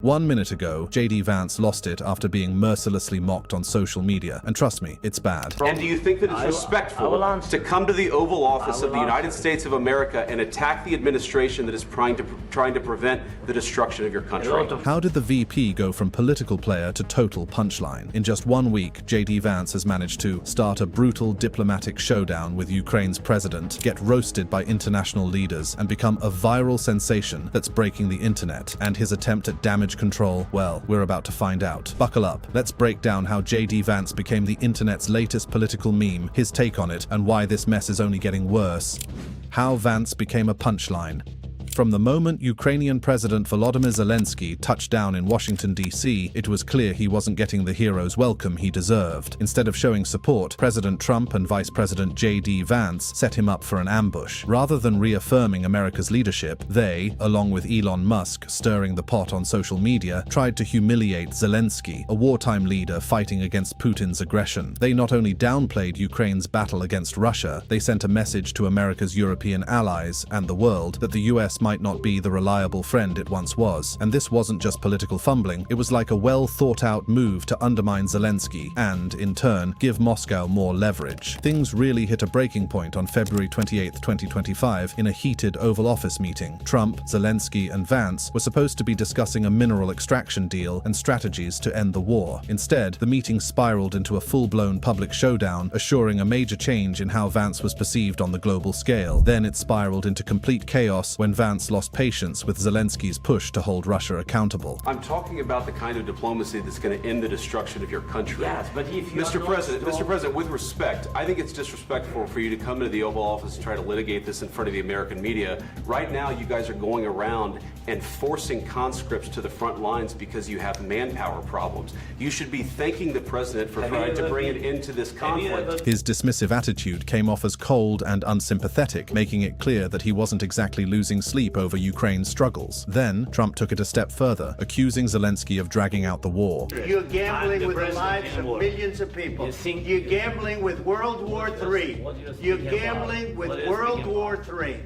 1 minute ago, JD Vance lost it after being mercilessly mocked on social media. And trust me, it's bad. And do you think that it's respectful to come to the Oval Office of the United States of America and attack the administration that is trying to prevent the destruction of your country? How did the VP go from political player to total punchline? In just 1 week, JD Vance has managed to start a brutal diplomatic showdown with Ukraine's president, get roasted by international leaders, and become a viral sensation that's breaking the internet. And his attempt at damage control, well, we're about to find out. Buckle up. Let's break down how JD Vance became the internet's latest political meme, his take on it, and why this mess is only getting worse. How Vance became a punchline. From the moment Ukrainian President Volodymyr Zelensky touched down in Washington, D.C., it was clear he wasn't getting the hero's welcome he deserved. Instead of showing support, President Trump and Vice President JD Vance set him up for an ambush. Rather than reaffirming America's leadership, they, along with Elon Musk stirring the pot on social media, tried to humiliate Zelensky, a wartime leader fighting against Putin's aggression. They not only downplayed Ukraine's battle against Russia, they sent a message to America's European allies and the world that the US might not be the reliable friend it once was. And this wasn't just political fumbling, it was like a well-thought-out move to undermine Zelensky and, in turn, give Moscow more leverage. Things really hit a breaking point on February 28, 2025, in a heated Oval Office meeting. Trump, Zelensky, and Vance were supposed to be discussing a mineral extraction deal and strategies to end the war. Instead, the meeting spiraled into a full-blown public showdown, assuring a major change in how Vance was perceived on the global scale. Then it spiraled into complete chaos when Vance lost patience with Zelensky's push to hold Russia accountable. I'm talking about the kind of diplomacy that's going to end the destruction of your country. Yes, but if you Mr. President, with respect, I think it's disrespectful for you to come into the Oval Office and try to litigate this in front of the American media. Right now, you guys are going around and forcing conscripts to the front lines because you have manpower problems. You should be thanking the president for trying to bring an end to this conflict. His dismissive attitude came off as cold and unsympathetic, making it clear that he wasn't exactly losing sleep over Ukraine's struggles. Then, Trump took it a step further, accusing Zelensky of dragging out the war. You're gambling with the lives of millions of people. You're gambling with World War III. You're gambling with World War III.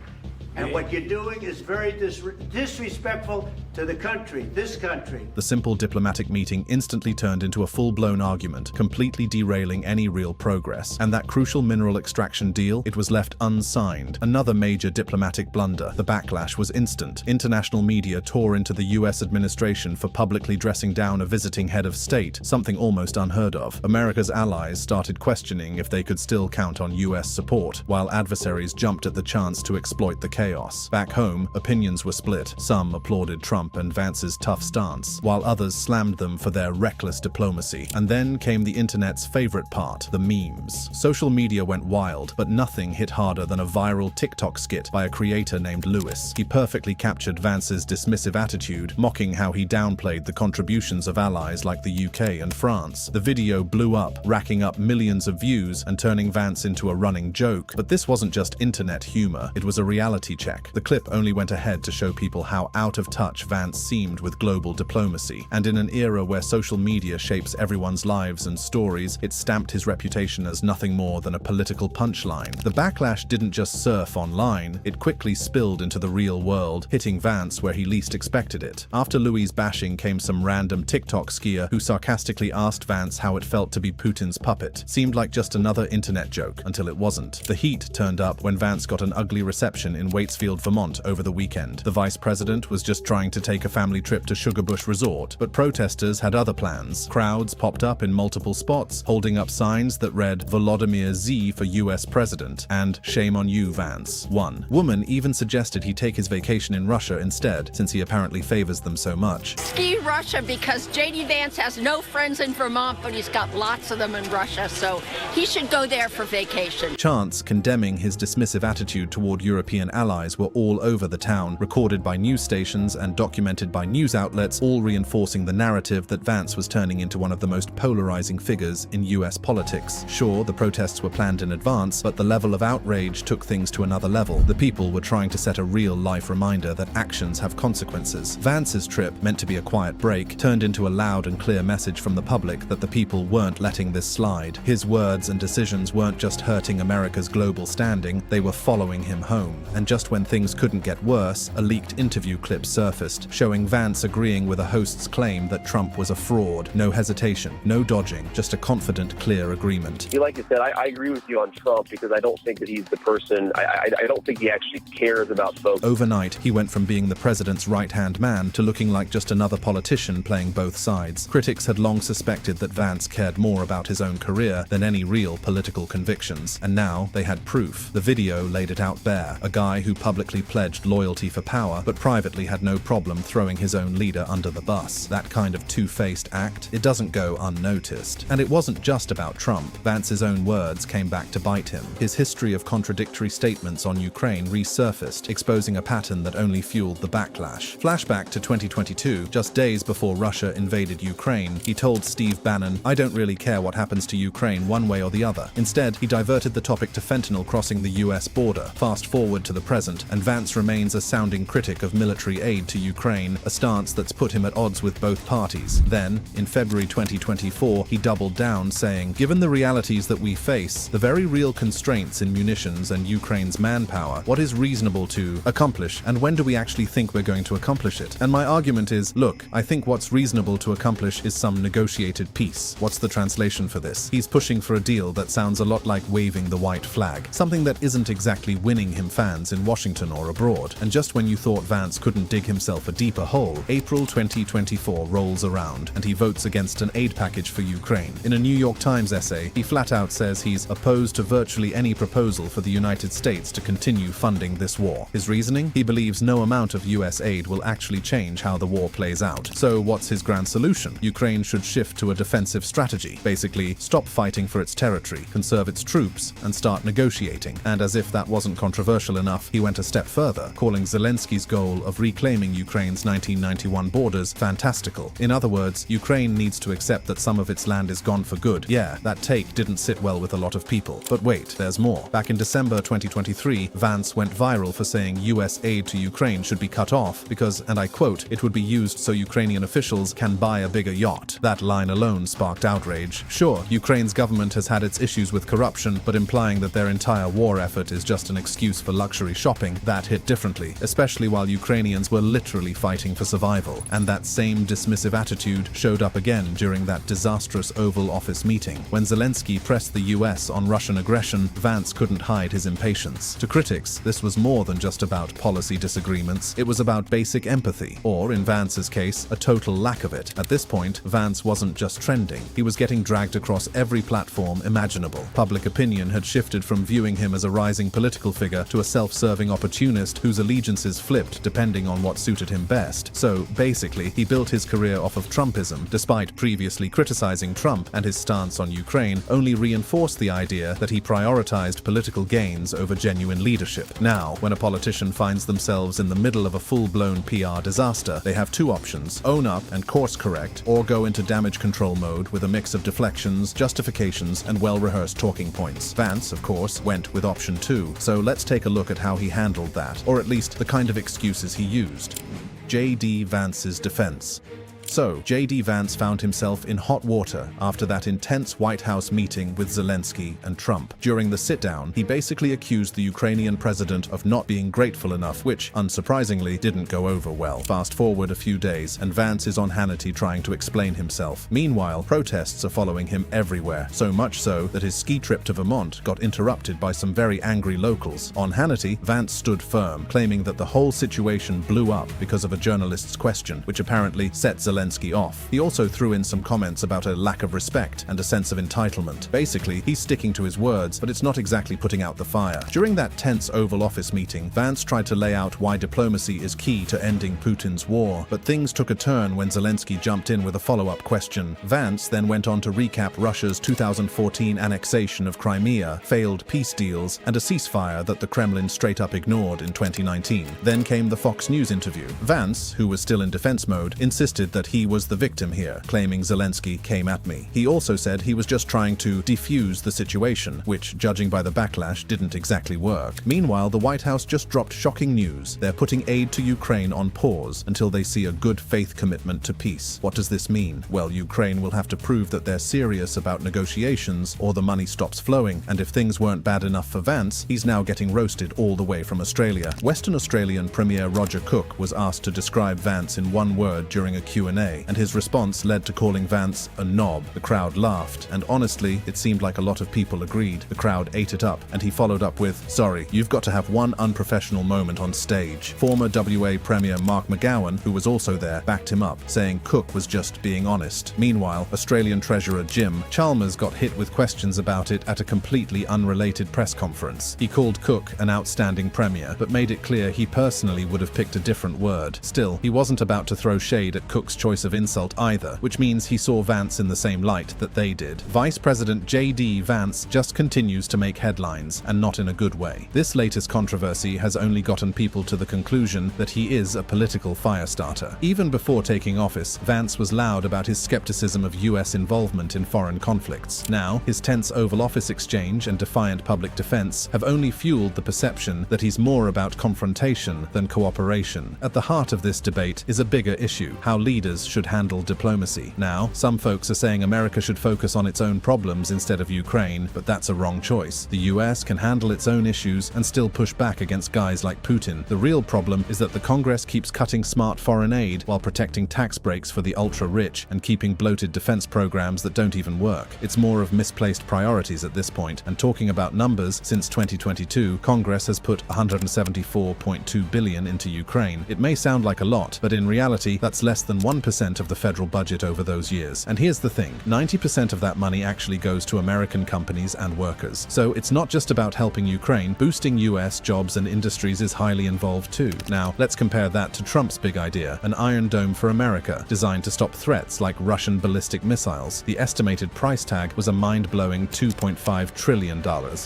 And what you're doing is very disrespectful to the country, this country. The simple diplomatic meeting instantly turned into a full-blown argument, completely derailing any real progress. And that crucial mineral extraction deal, it was left unsigned. Another major diplomatic blunder. The backlash was instant. International media tore into the US administration for publicly dressing down a visiting head of state, something almost unheard of. America's allies started questioning if they could still count on US support, while adversaries jumped at the chance to exploit the chaos. Back home, opinions were split. Some applauded Trump and Vance's tough stance, while others slammed them for their reckless diplomacy. And then came the internet's favorite part, the memes. Social media went wild, but nothing hit harder than a viral TikTok skit by a creator named Lewis. He perfectly captured Vance's dismissive attitude, mocking how he downplayed the contributions of allies like the UK and France. The video blew up, racking up millions of views and turning Vance into a running joke. But this wasn't just internet humor, it was a reality check. The clip only went ahead to show people how out of touch Vance seemed with global diplomacy. And in an era where social media shapes everyone's lives and stories, it stamped his reputation as nothing more than a political punchline. The backlash didn't just surf online, it quickly spilled into the real world, hitting Vance where he least expected it. After Louis' bashing came some random TikTok skier who sarcastically asked Vance how it felt to be Putin's puppet. Seemed like just another internet joke, until it wasn't. The heat turned up when Vance got an ugly reception in Waitsfield, Vermont over the weekend. The vice president was just trying to take a family trip to Sugarbush Resort, but protesters had other plans. Crowds popped up in multiple spots, holding up signs that read Volodymyr Z for US president and shame on you, Vance. One woman even suggested he take his vacation in Russia instead, since he apparently favors them so much. Ski Russia because JD Vance has no friends in Vermont, but he's got lots of them in Russia, so he should go there for vacation. Chants condemning his dismissive attitude toward European allies were all over the town, recorded by news stations and documented by news outlets, all reinforcing the narrative that Vance was turning into one of the most polarizing figures in US politics. Sure, the protests were planned in advance, but the level of outrage took things to another level. The people were trying to set a real-life reminder that actions have consequences. Vance's trip, meant to be a quiet break, turned into a loud and clear message from the public that the people weren't letting this slide. His words and decisions weren't just hurting America's global standing, they were following him home. And just when things couldn't get worse, a leaked interview clip surfaced text, showing Vance agreeing with a host's claim that Trump was a fraud. No hesitation, no dodging, just a confident, clear agreement. Like I said, I agree with you on Trump because I don't think that he's the person, I don't think he actually cares about folks. Overnight, he went from being the president's right-hand man to looking like just another politician playing both sides. Critics had long suspected that Vance cared more about his own career than any real political convictions, and now they had proof. The video laid it out bare. A guy who publicly pledged loyalty for power, but privately had no problem throwing his own leader under the bus. That kind of two-faced act, it doesn't go unnoticed. And it wasn't just about Trump. Vance's own words came back to bite him. His history of contradictory statements on Ukraine resurfaced, exposing a pattern that only fueled the backlash. Flashback to 2022, just days before Russia invaded Ukraine, he told Steve Bannon, "I don't really care what happens to Ukraine one way or the other." Instead, he diverted the topic to fentanyl crossing the US border. Fast forward to the present, and Vance remains a sounding critic of military aid to Ukraine, a stance that's put him at odds with both parties. Then, in February 2024, he doubled down, saying, "Given the realities that we face, the very real constraints in munitions and Ukraine's manpower, what is reasonable to accomplish, and when do we actually think we're going to accomplish it?" And my argument is, look, I think what's reasonable to accomplish is some negotiated peace. What's the translation for this? He's pushing for a deal that sounds a lot like waving the white flag, something that isn't exactly winning him fans in Washington or abroad. And just when you thought Vance couldn't dig himself a deeper hole, April 2024 rolls around, and he votes against an aid package for Ukraine. In a New York Times essay, he flat out says he's opposed to virtually any proposal for the United States to continue funding this war. His reasoning? He believes no amount of US aid will actually change how the war plays out. So what's his grand solution? Ukraine should shift to a defensive strategy. Basically, stop fighting for its territory, conserve its troops, and start negotiating. And as if that wasn't controversial enough, he went a step further, calling Zelensky's goal of reclaiming Ukraine's 1991 borders fantastical. In other words, Ukraine needs to accept that some of its land is gone for good. Yeah, that take didn't sit well with a lot of people. But wait, there's more. Back in December 2023, Vance went viral for saying US aid to Ukraine should be cut off because, and I quote, "it would be used so Ukrainian officials can buy a bigger yacht." That line alone sparked outrage. Sure, Ukraine's government has had its issues with corruption, but implying that their entire war effort is just an excuse for luxury shopping, that hit differently, especially while Ukrainians were literally fighting for survival. And that same dismissive attitude showed up again during that disastrous Oval Office meeting. When Zelensky pressed the US on Russian aggression, Vance couldn't hide his impatience. To critics, this was more than just about policy disagreements. It was about basic empathy, or in Vance's case, a total lack of it. At this point, Vance wasn't just trending. He was getting dragged across every platform imaginable. Public opinion had shifted from viewing him as a rising political figure to a self-serving opportunist whose allegiances flipped depending on what suited him best. So, basically, he built his career off of Trumpism, despite previously criticizing Trump, and his stance on Ukraine only reinforced the idea that he prioritized political gains over genuine leadership. Now, when a politician finds themselves in the middle of a full-blown PR disaster, they have two options: own up and course correct, or go into damage control mode with a mix of deflections, justifications, and well-rehearsed talking points. Vance, of course, went with option 2, so let's take a look at how he handled that, or at least the kind of excuses he used. J.D. Vance's defense. So, J.D. Vance found himself in hot water after that intense White House meeting with Zelensky and Trump. During the sit-down, he basically accused the Ukrainian president of not being grateful enough, which, unsurprisingly, didn't go over well. Fast forward a few days, and Vance is on Hannity trying to explain himself. Meanwhile, protests are following him everywhere, so much so that his ski trip to Vermont got interrupted by some very angry locals. On Hannity, Vance stood firm, claiming that the whole situation blew up because of a journalist's question, which apparently set Zelensky off. He also threw in some comments about a lack of respect and a sense of entitlement. Basically, he's sticking to his words, but it's not exactly putting out the fire. During that tense Oval Office meeting, Vance tried to lay out why diplomacy is key to ending Putin's war, but things took a turn when Zelensky jumped in with a follow-up question. Vance then went on to recap Russia's 2014 annexation of Crimea, failed peace deals, and a ceasefire that the Kremlin straight up ignored in 2019. Then came the Fox News interview. Vance, who was still in defense mode, insisted that he was the victim here, claiming Zelensky came at me. He also said he was just trying to defuse the situation, which, judging by the backlash, didn't exactly work. Meanwhile, the White House just dropped shocking news. They're putting aid to Ukraine on pause until they see a good faith commitment to peace. What does this mean? Well, Ukraine will have to prove that they're serious about negotiations or the money stops flowing, and if things weren't bad enough for Vance, he's now getting roasted all the way from Australia. Western Australian Premier Roger Cook was asked to describe Vance in one word during a Q&A, and his response led to calling Vance a knob. The crowd laughed, and honestly, it seemed like a lot of people agreed. The crowd ate it up, and he followed up with, "Sorry, you've got to have one unprofessional moment on stage." Former WA Premier Mark McGowan, who was also there, backed him up, saying Cook was just being honest. Meanwhile, Australian Treasurer Jim Chalmers got hit with questions about it at a completely unrelated press conference. He called Cook an outstanding premier, but made it clear he personally would have picked a different word. Still, he wasn't about to throw shade at Cook's choice of insult either, which means he saw Vance in the same light that they did. Vice President J.D. Vance just continues to make headlines, and not in a good way. This latest controversy has only gotten people to the conclusion that he is a political firestarter. Even before taking office, Vance was loud about his skepticism of US involvement in foreign conflicts. Now, his tense Oval Office exchange and defiant public defense have only fueled the perception that he's more about confrontation than cooperation. At the heart of this debate is a bigger issue: how leaders should handle diplomacy. Now, some folks are saying America should focus on its own problems instead of Ukraine, but that's a wrong choice. The US can handle its own issues and still push back against guys like Putin. The real problem is that the Congress keeps cutting smart foreign aid while protecting tax breaks for the ultra-rich and keeping bloated defense programs that don't even work. It's more of misplaced priorities at this point, and talking about numbers, since 2022, Congress has put $174.2 billion into Ukraine. It may sound like a lot, but in reality, that's less than 1% of the federal budget over those years. And here's the thing, 90% of that money actually goes to American companies and workers. So it's not just about helping Ukraine, boosting US jobs and industries is highly involved too. Now, let's compare that to Trump's big idea, an Iron Dome for America, designed to stop threats like Russian ballistic missiles. The estimated price tag was a mind-blowing $2.5 trillion.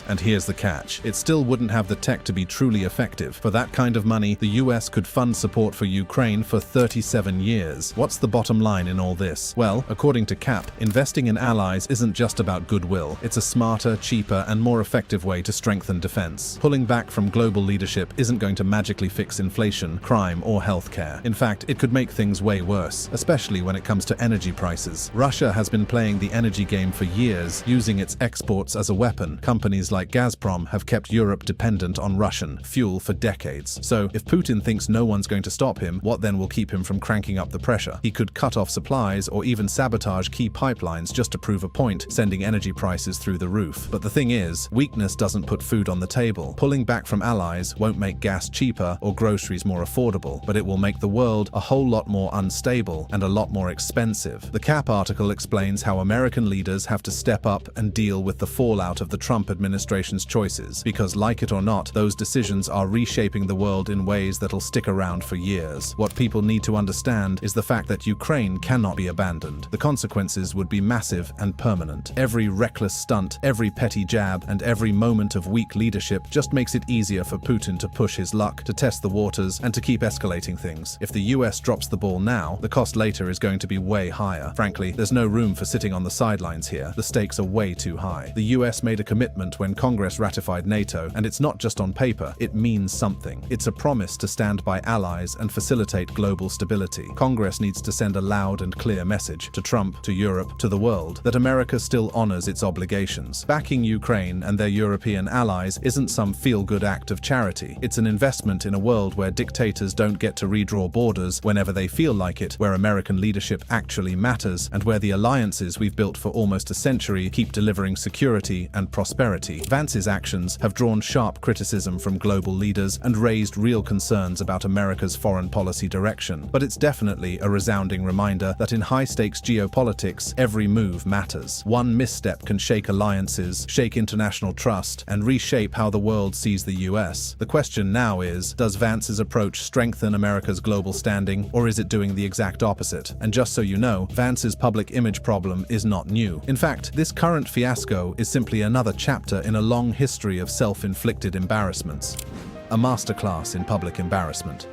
And here's the catch, it still wouldn't have the tech to be truly effective. For that kind of money, the US could fund support for Ukraine for 37 years. What's the bottom line in all this? Well, according to CAP, investing in allies isn't just about goodwill. It's a smarter, cheaper, and more effective way to strengthen defense. Pulling back from global leadership isn't going to magically fix inflation, crime, or healthcare. In fact, it could make things way worse, especially when it comes to energy prices. Russia has been playing the energy game for years, using its exports as a weapon. Companies like Gazprom have kept Europe dependent on Russian fuel for decades. So, if Putin thinks no one's going to stop him, what then will keep him from cranking up the pressure? He could cut off supplies or even sabotage key pipelines just to prove a point, sending energy prices through the roof. But the thing is, weakness doesn't put food on the table. Pulling back from allies won't make gas cheaper or groceries more affordable, but it will make the world a whole lot more unstable and a lot more expensive. The CAP article explains how American leaders have to step up and deal with the fallout of the Trump administration's choices, because like it or not, those decisions are reshaping the world in ways that'll stick around for years. What people need to understand is the fact that Ukraine cannot be abandoned. The consequences would be massive and permanent. Every reckless stunt, every petty jab, and every moment of weak leadership just makes it easier for Putin to push his luck, to test the waters, and to keep escalating things. If the US drops the ball now, the cost later is going to be way higher. Frankly, there's no room for sitting on the sidelines here. The stakes are way too high. The US made a commitment when Congress ratified NATO, and it's not just on paper, it means something. It's a promise to stand by allies and facilitate global stability. Congress needs to send a loud and clear message to Trump, to Europe, to the world, that America still honors its obligations. Backing Ukraine and their European allies isn't some feel-good act of charity. It's an investment in a world where dictators don't get to redraw borders whenever they feel like it, where American leadership actually matters, and where the alliances we've built for almost a century keep delivering security and prosperity. Vance's actions have drawn sharp criticism from global leaders and raised real concerns about America's foreign policy direction. But it's definitely a resounding reminder that in high-stakes geopolitics, every move matters. One misstep can shake alliances, shake international trust, and reshape how the world sees the US. The question now is, does Vance's approach strengthen America's global standing, or is it doing the exact opposite? And just so you know, Vance's public image problem is not new. In fact, this current fiasco is simply another chapter in a long history of self-inflicted embarrassments. A masterclass in public embarrassment.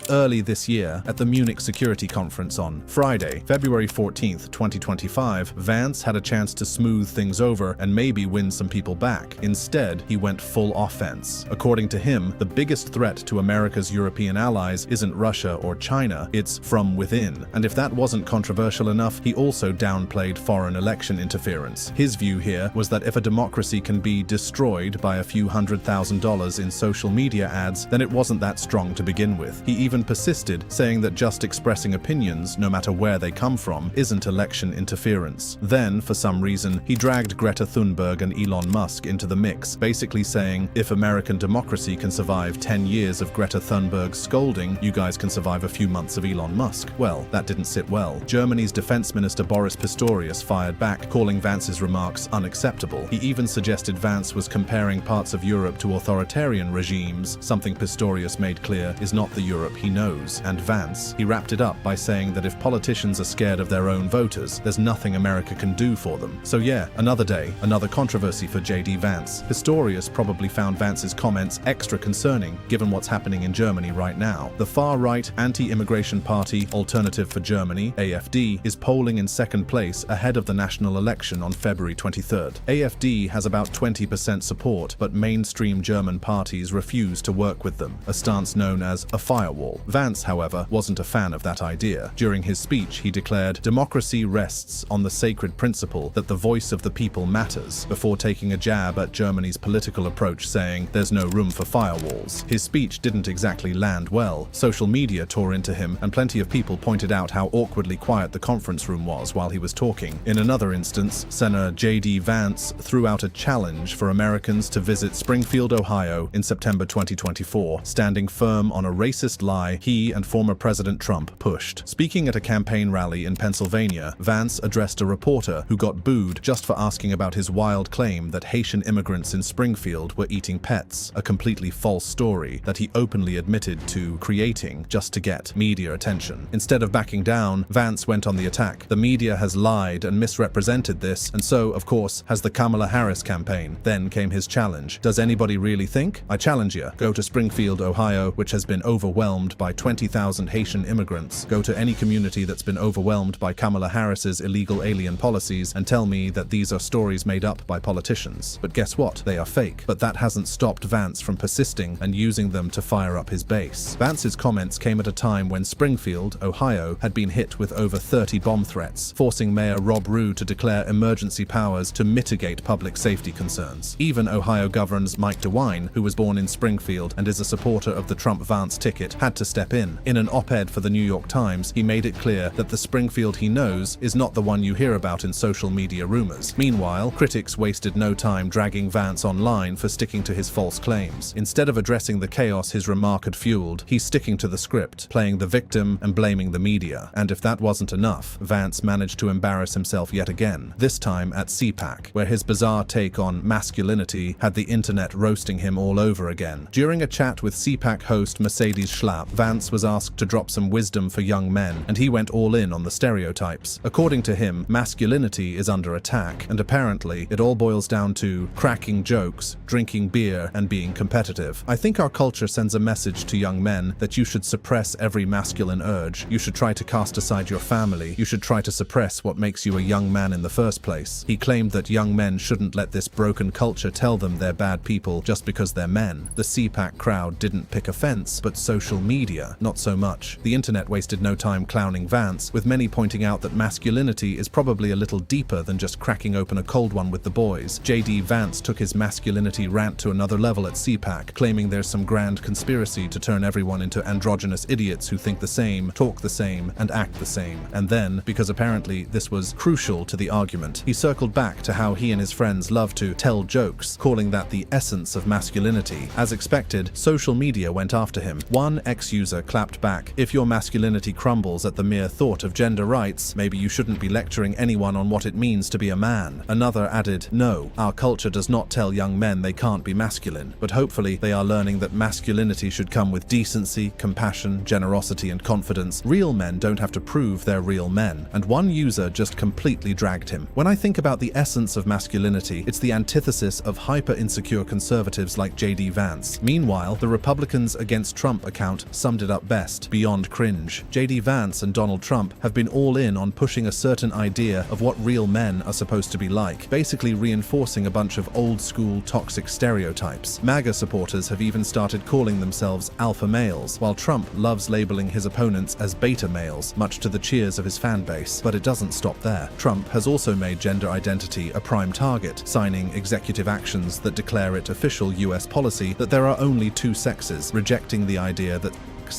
Early this year, at the Munich Security Conference on Friday, February 14th, 2025, Vance had a chance to smooth things over and maybe win some people back. Instead, he went full offense. According to him, the biggest threat to America's European allies isn't Russia or China, it's from within. And if that wasn't controversial enough, he also downplayed foreign election interference. His view here was that if a democracy can be destroyed by a few $100,000 in social media ads, then it wasn't that strong to begin with. He even persisted, saying that just expressing opinions, no matter where they come from, isn't election interference. Then, for some reason, he dragged Greta Thunberg and Elon Musk into the mix, basically saying, if American democracy can survive 10 years of Greta Thunberg's scolding, you guys can survive a few months of Elon Musk. Well, that didn't sit well. Germany's defense minister Boris Pistorius fired back, calling Vance's remarks unacceptable. He even suggested Vance was comparing parts of Europe to authoritarian regimes, something Pistorius made clear is not the Europe he knows. And Vance, he wrapped it up by saying that if politicians are scared of their own voters, there's nothing America can do for them. So yeah, another day, another controversy for JD Vance. Pistorius probably found Vance's comments extra concerning, given what's happening in Germany right now. The far-right anti-immigration party Alternative for Germany, AfD, is polling in second place ahead of the national election on February 23rd. AfD has about 20% support, but mainstream German parties refuse to work with them, a stance known as a firewall. Vance, however, wasn't a fan of that idea. During his speech, he declared, "Democracy rests on the sacred principle that the voice of the people matters," before taking a jab at Germany's political approach, saying, "There's no room for firewalls." His speech didn't exactly land well. Social media tore into him, and plenty of people pointed out how awkwardly quiet the conference room was while he was talking. In another instance, Senator JD Vance threw out a challenge for Americans to visit Springfield, Ohio in September 2024, standing firm on a racist lie he and former President Trump pushed. Speaking at a campaign rally in Pennsylvania, Vance addressed a reporter who got booed just for asking about his wild claim that Haitian immigrants in Springfield were eating pets, a completely false story that he openly admitted to creating just to get media attention. Instead of backing down, Vance went on the attack. The media has lied and misrepresented this, and so, of course, has the Kamala Harris campaign. Then came his challenge. Does anybody really think? I challenge you. Go to Springfield, Ohio, which has been overwhelmed by 20,000 Haitian immigrants. Go to any community that's been overwhelmed by Kamala Harris's illegal alien policies and tell me that these are stories made up by politicians. But guess what? They are fake. But that hasn't stopped Vance from persisting and using them to fire up his base. Vance's comments came at a time when Springfield, Ohio, had been hit with over 30 bomb threats, forcing Mayor Rob Rue to declare emergency powers to mitigate public safety concerns. Even Ohio Governor Mike DeWine, who was born in Springfield and is a supporter of the Trump-Vance ticket, had to step in. In an op-ed for the New York Times, he made it clear that the Springfield he knows is not the one you hear about in social media rumors. Meanwhile, critics wasted no time dragging Vance online for sticking to his false claims. Instead of addressing the chaos his remark had fueled, he's sticking to the script, playing the victim and blaming the media. And if that wasn't enough, Vance managed to embarrass himself yet again, this time at CPAC, where his bizarre take on masculinity had the internet roasting him all over again. During a chat with CPAC host Mercedes Schlapp, Vance was asked to drop some wisdom for young men, and he went all in on the stereotypes. According to him, masculinity is under attack, and apparently it all boils down to cracking jokes, drinking beer, and being competitive. I think our culture sends a message to young men that you should suppress every masculine urge, you should try to cast aside your family, you should try to suppress what makes you a young man in the first place. He claimed that young men shouldn't let this broken culture tell them they're bad people just because they're men. The CPAC crowd didn't pick offense, but social media, not so much. The internet wasted no time clowning Vance, with many pointing out that masculinity is probably a little deeper than just cracking open a cold one with the boys. JD Vance took his masculinity rant to another level at CPAC, claiming there's some grand conspiracy to turn everyone into androgynous idiots who think the same, talk the same, and act the same. And then, because apparently this was crucial to the argument, he circled back to how he and his friends love to tell jokes, calling that the essence of masculinity. As expected, social media went after him. One ex-user clapped back, "If your masculinity crumbles at the mere thought of gender rights, maybe you shouldn't be lecturing anyone on what it means to be a man." Another added, "No, our culture does not tell young men they can't be masculine, but hopefully they are learning that masculinity should come with decency, compassion, generosity, and confidence. Real men don't have to prove they're real men." And one user just completely dragged him. When I think about the essence of masculinity, it's the antithesis of hyper-insecure conservatives like JD Vance. Meanwhile, the Republicans Against Trump account summed it up best: beyond cringe. JD Vance and Donald Trump have been all in on pushing a certain idea of what real men are supposed to be like, basically reinforcing a bunch of old-school toxic stereotypes. MAGA supporters have even started calling themselves alpha males, while Trump loves labeling his opponents as beta males, much to the cheers of his fan base. But it doesn't stop there. Trump has also made gender identity a prime target, signing executive actions that declare it official US policy that there are only two sexes, rejecting the idea that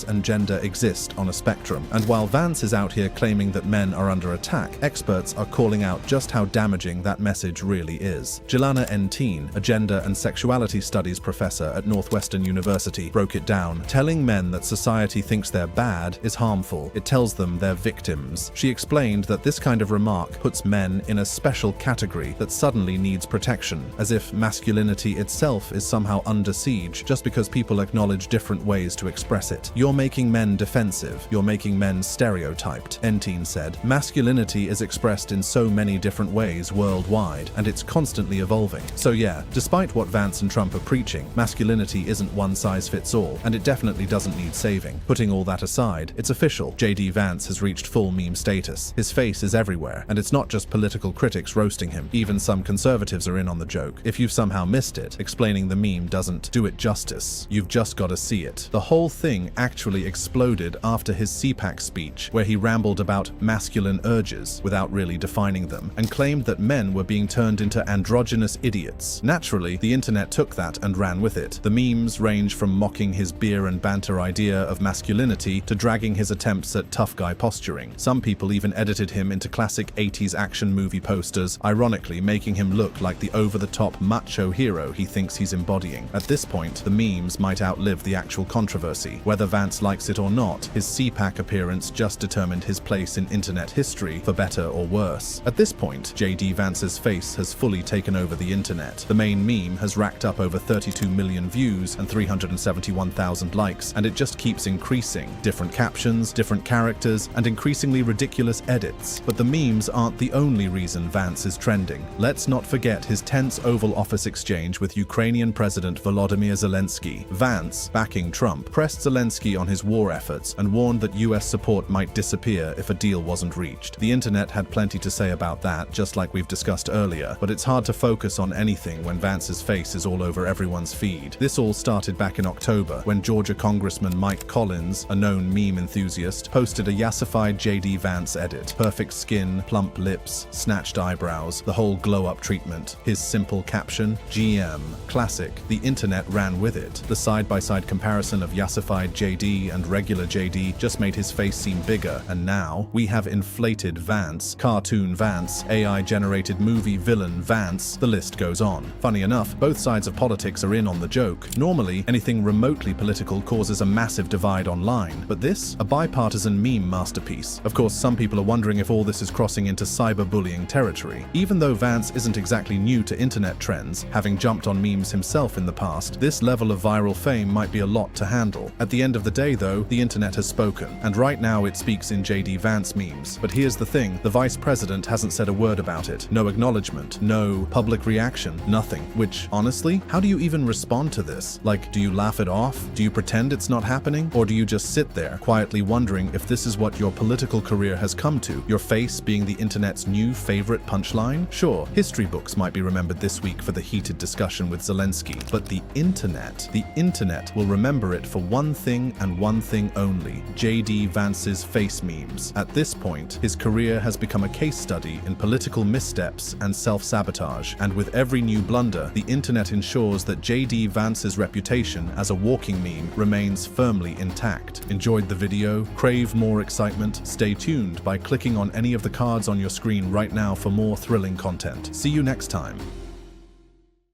and gender exist on a spectrum. And while Vance is out here claiming that men are under attack, experts are calling out just how damaging that message really is. Jelana Enteen, a gender and sexuality studies professor at Northwestern University, broke it down. Telling men that society thinks they're bad is harmful. It tells them they're victims. She explained that this kind of remark puts men in a special category that suddenly needs protection, as if masculinity itself is somehow under siege just because people acknowledge different ways to express it. You're making men defensive. You're making men stereotyped, Enteen said. Masculinity is expressed in so many different ways worldwide, and it's constantly evolving. So yeah, despite what Vance and Trump are preaching, masculinity isn't one size fits all, and it definitely doesn't need saving. Putting all that aside, it's official. JD Vance has reached full meme status. His face is everywhere, and it's not just political critics roasting him. Even some conservatives are in on the joke. If you've somehow missed it, explaining the meme doesn't do it justice. You've just got to see it. The whole thing actually exploded after his CPAC speech, where he rambled about masculine urges without really defining them, and claimed that men were being turned into androgynous idiots. Naturally, the internet took that and ran with it. The memes range from mocking his beer and banter idea of masculinity to dragging his attempts at tough guy posturing. Some people even edited him into classic 80s action movie posters, ironically making him look like the over-the-top macho hero he thinks he's embodying. At this point, the memes might outlive the actual controversy. Whether Vance likes it or not, his CPAC appearance just determined his place in internet history, for better or worse. At this point, JD Vance's face has fully taken over the internet. The main meme has racked up over 32 million views and 371,000 likes, and it just keeps increasing. Different captions, different characters, and increasingly ridiculous edits. But the memes aren't the only reason Vance is trending. Let's not forget his tense Oval Office exchange with Ukrainian President Volodymyr Zelensky. Vance, backing Trump, pressed Zelensky on his war efforts and warned that US support might disappear if a deal wasn't reached. The internet had plenty to say about that, just like we've discussed earlier, but it's hard to focus on anything when Vance's face is all over everyone's feed. This all started back in October, when Georgia Congressman Mike Collins, a known meme enthusiast, posted a yassified JD Vance edit. Perfect skin, plump lips, snatched eyebrows, the whole glow-up treatment. His simple caption, GM. Classic. The internet ran with it. The side-by-side comparison of yassified JD and regular JD just made his face seem bigger, and now we have inflated Vance, cartoon Vance, AI-generated movie villain Vance, the list goes on. Funny enough, both sides of politics are in on the joke. Normally, anything remotely political causes a massive divide online, but this? A bipartisan meme masterpiece. Of course, some people are wondering if all this is crossing into cyberbullying territory. Even though Vance isn't exactly new to internet trends, having jumped on memes himself in the past, this level of viral fame might be a lot to handle. At the end of the day, though, the internet has spoken, and right now it speaks in JD Vance memes. But here's the thing, the vice president hasn't said a word about it. No acknowledgement, no public reaction, nothing. Which, honestly, how do you even respond to this? Like, do you laugh it off? Do you pretend it's not happening? Or do you just sit there, quietly wondering if this is what your political career has come to? Your face being the internet's new favorite punchline? Sure, history books might be remembered this week for the heated discussion with Zelensky, but the internet will remember it for one thing and one thing only: JD Vance's face memes. At this point, his career has become a case study in political missteps and self-sabotage, and with every new blunder, the internet ensures that JD Vance's reputation as a walking meme remains firmly intact. Enjoyed the video? Crave more excitement? Stay tuned by clicking on any of the cards on your screen right now for more thrilling content. See you next time.